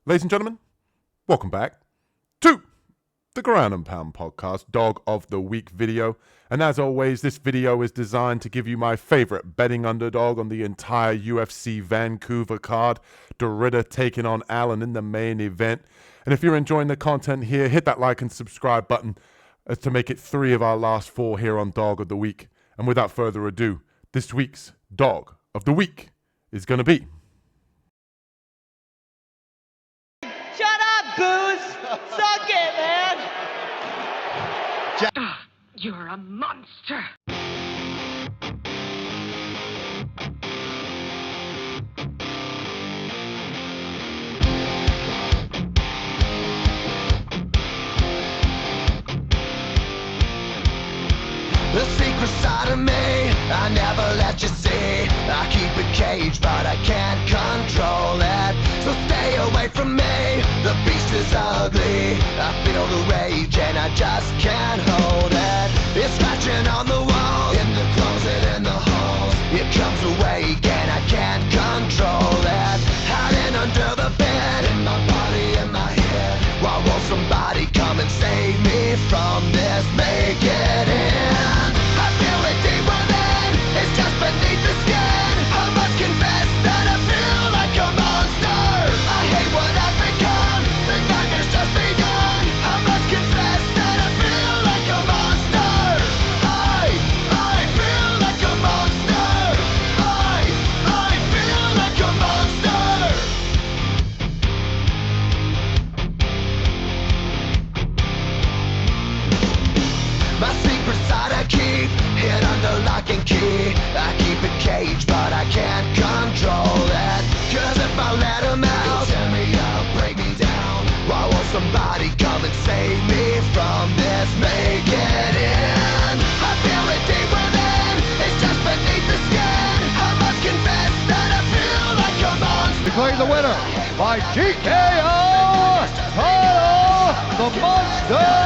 Ladies and gentlemen, welcome back to the Ground and Pound Podcast Dog of the Week video. And as always, this video is designed to give you my favorite betting underdog on the entire UFC Vancouver card, Dorita taking on Aaran in the main event. And if you're enjoying the content here, hit that like and subscribe button as to make it 3 of our last 4 here on Dog of the Week. And without further ado, this week's Dog of the Week is going to be... Shut up, Booze! Suck it, man! You're a monster! The secret side of me, I never let you see. I keep it caged, but I can't control it. So stay away from me, the beast is ugly. I feel the rage and I just can't hold it. It's scratching on the wall, in the closet, in the halls. It comes awake and I can't control it. Hiding under the bed, in my body, in my head. Why won't somebody come and save me from this? Make it in. I feel it deep within, it's just beneath the skin. I must confess that I feel like a monster. I hate what I've become, the nightmare's just begun. I must confess that I feel like a monster. I feel like a monster. I feel like a monster. My secret side I keep hid under lock and key. I keep it caged, but I can't control it. Cause if I let him out, he'll tear me up, break me down. Why won't somebody come and save me from this? Make it in. I feel it deep within, it's just beneath the skin. I must confess that I feel like a monster. Declaring the winner by TKO, Kyle the Monster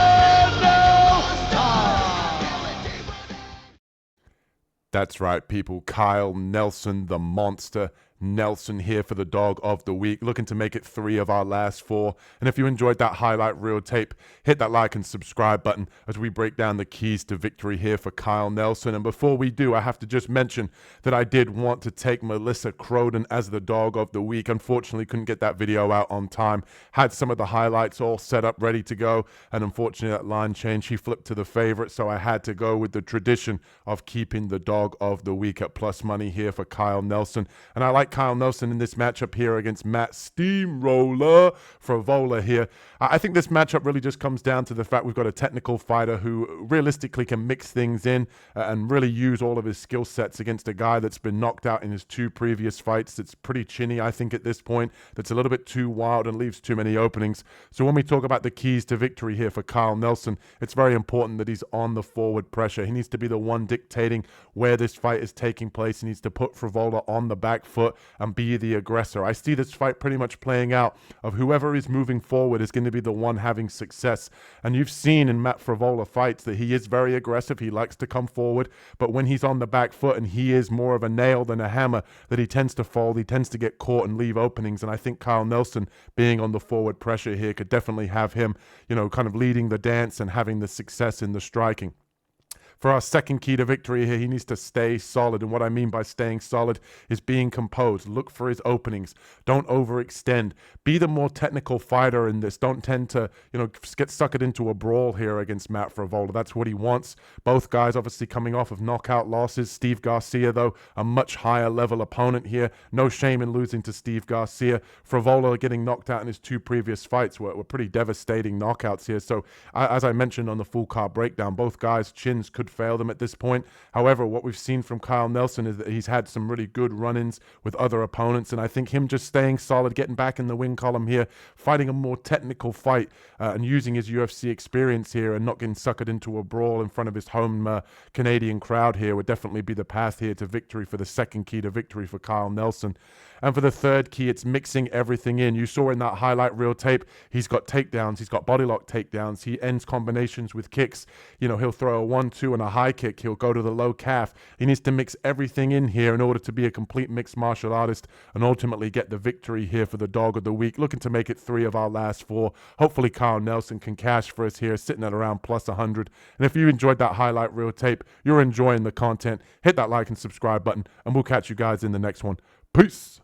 That's right, people. Kyle Nelson, the Monster Nelson, here for the Dog of the Week, looking to make it 3 of our last 4. And if you enjoyed that highlight reel tape, hit that like and subscribe button as we break down the keys to victory here for Kyle Nelson. And before we do, I have to just mention that I did want to take Melissa Croden as the Dog of the Week. Unfortunately, couldn't get that video out on time. Had some of the highlights all set up, ready to go. And unfortunately, that line change, she flipped to the favorite. So I had to go with the tradition of keeping the Dog of the Week at plus money here for Kyle Nelson. And I like Kyle Nelson in this matchup here against Matt Steamroller Frevola here. I think this matchup really just comes down to the fact we've got a technical fighter who realistically can mix things in and really use all of his skill sets against a guy that's been knocked out in his 2 previous fights. That's pretty chinny, I think, at this point. That's a little bit too wild and leaves too many openings. So when we talk about the keys to victory here for Kyle Nelson, it's very important that he's on the forward pressure. He needs to be the one dictating where this fight is taking place. He needs to put Frevola on the back foot and be the aggressor. I see this fight pretty much playing out of whoever is moving forward is going to be the one having success. And you've seen in Matt Frevola fights that he is very aggressive. He likes to come forward, but when he's on the back foot and he is more of a nail than a hammer, that he tends to fold, he tends to get caught and leave openings. And I think Kyle Nelson being on the forward pressure here could definitely have him, kind of leading the dance and having the success in the striking. For our second key to victory here, he needs to stay solid. And what I mean by staying solid is being composed. Look for his openings. Don't overextend. Be the more technical fighter in this. Don't tend to, get suckered into a brawl here against Matt Frevola. That's what he wants. Both guys obviously coming off of knockout losses. Steve Garcia, though, a much higher level opponent here. No shame in losing to Steve Garcia. Frevola getting knocked out in his 2 previous fights were pretty devastating knockouts here. So as I mentioned on the full card breakdown, both guys' chins could fail them at this point. However, what we've seen from Kyle Nelson is that he's had some really good run-ins with other opponents, and I think him just staying solid, getting back in the win column here, fighting a more technical fight and using his UFC experience here and not getting suckered into a brawl in front of his home Canadian crowd here would definitely be the path here to victory for the second key to victory for Kyle Nelson. And for the third key, it's mixing everything in. You saw in that highlight reel tape, he's got takedowns, he's got body lock takedowns, he ends combinations with kicks. He'll throw a 1-2 and a high kick, he'll go to the low calf. He needs to mix everything in here in order to be a complete mixed martial artist and ultimately get the victory here for the dog of the week. Looking to make it 3 of our last 4. Hopefully Kyle Nelson can cash for us here, sitting at around plus 100. And if you enjoyed that highlight reel tape, you're enjoying the content, hit that like and subscribe button, and we'll catch you guys in the next one. Peace.